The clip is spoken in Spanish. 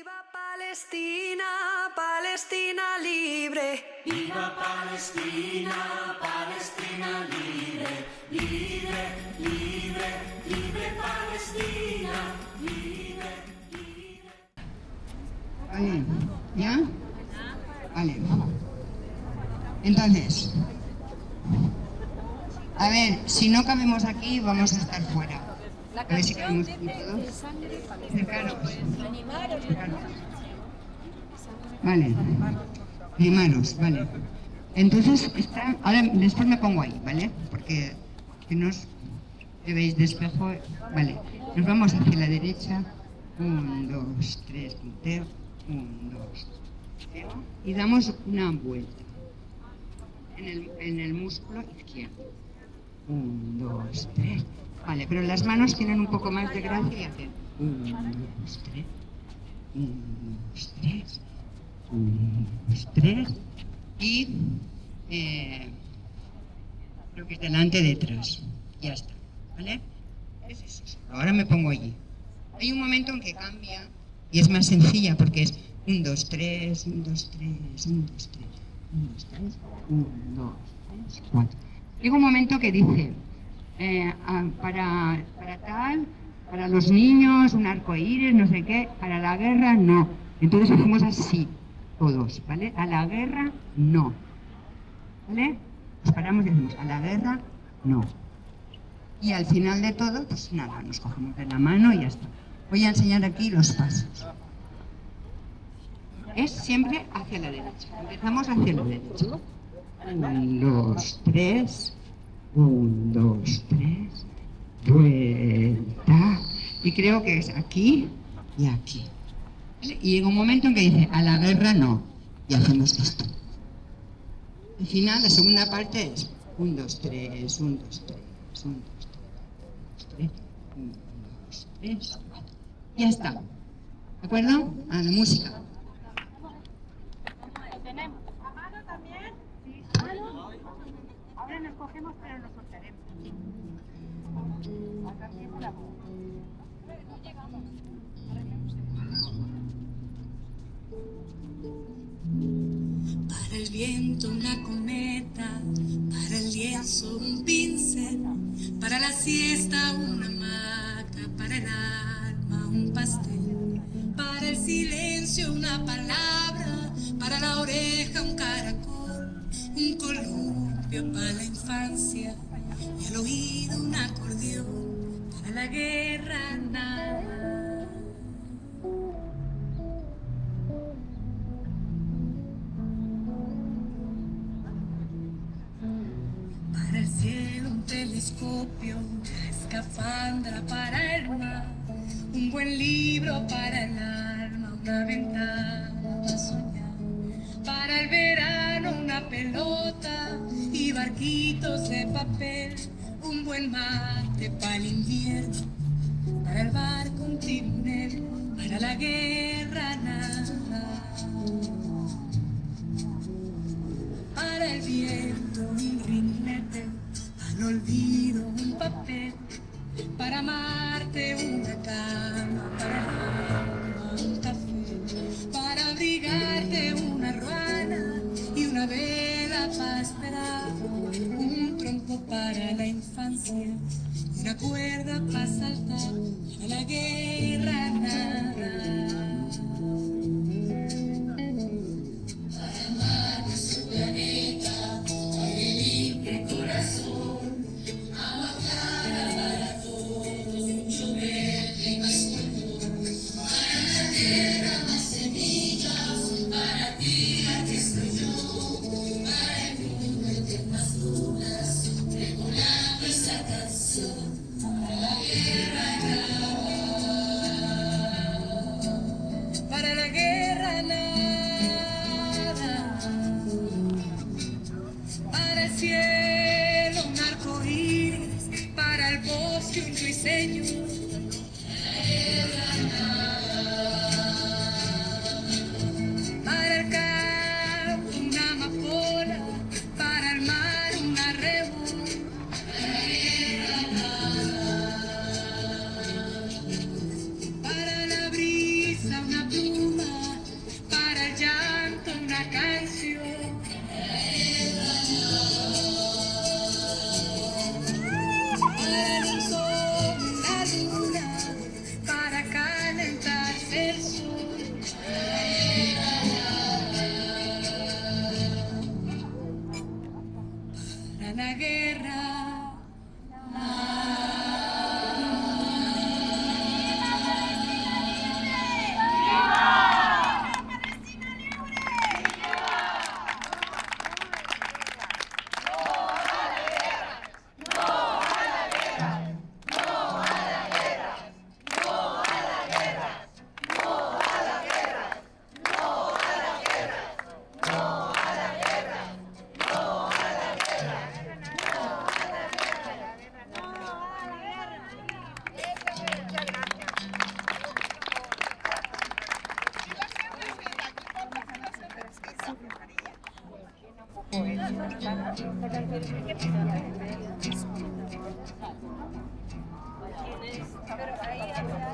Viva Palestina, Palestina libre. Viva Palestina, Palestina libre. Libre, libre, libre Palestina. Libre, libre. Vale, ¿ya? Vale. Entonces, a ver, si no cabemos aquí, vamos a estar fuera. A ver si cabemos aquí todos. Cercanos. Cercanos. Vale. Primaros, vale. Entonces, ahora después me pongo ahí, ¿vale? Porque si no os veis de espejo, vale. Nos vamos hacia la derecha. 1, 2, 3, punteo. 1, 2, y damos una vuelta en el músculo izquierdo. 1, 2, 3. Vale, pero las manos tienen un poco más de gracia y hacen 1, 2, 3. 1, 2, 3. 1, 2, 3. Y creo que es delante, detrás. Ya está. ¿Vale? Es eso. Ahora me pongo allí. Hay un momento en que cambia y es más sencilla porque es 1, 2, 3, 1, 2, 3, 1, 2, 3, 1, 2, 3, 1, 2, 3, 4. Llega un momento que dice, para tal, para los niños, un arcoíris, no sé qué, para la guerra, no. Entonces hacemos así, todos, ¿vale? A la guerra, no. ¿Vale? Nos paramos y decimos, a la guerra, no. Y al final de todo, pues nada, nos cogemos de la mano y ya está. Voy a enseñar aquí los pasos. Es siempre hacia la derecha. Empezamos hacia la derecha. 1, 2, 3. 1, 2, 3. Vuelta. Y creo que es aquí y aquí. ¿Vale? Y llega un momento en que dice, a la guerra no. Y hacemos esto. Al final, la segunda parte es 1, 2, 3, 1, 2, 3, 1, 2, 3, 1, 2, 3, 4. Ya está. ¿De acuerdo? A la música. ¿Tenemos? ¿A mano también? Sí. Ahora nos cogemos, pero nos soltaremos. Acarciemos la voz. No llegamos. Para el viento una cometa, para el lienzo un pincel, para la siesta una hamaca, para el alma un pastel, para el silencio una palabra, para la oreja un caracol, un columpio para la infancia y al oído un acordeón, para la guerra nada. Para el cielo un telescopio, una escafandra para el mar, un buen libro para el alma, una ventana para soñar. Para el verano una pelota y barquitos de papel, un buen mate para el invierno, para el barco un timonel, para la guerra nada. Para el viento un rinete, al olvido un papel, para amarte una cama, para el alma un café, para abrigarte una ruana y una vela para esperar, un trompo para la infancia y una cuerda para saltar, para la guerra nada. Pero ahí había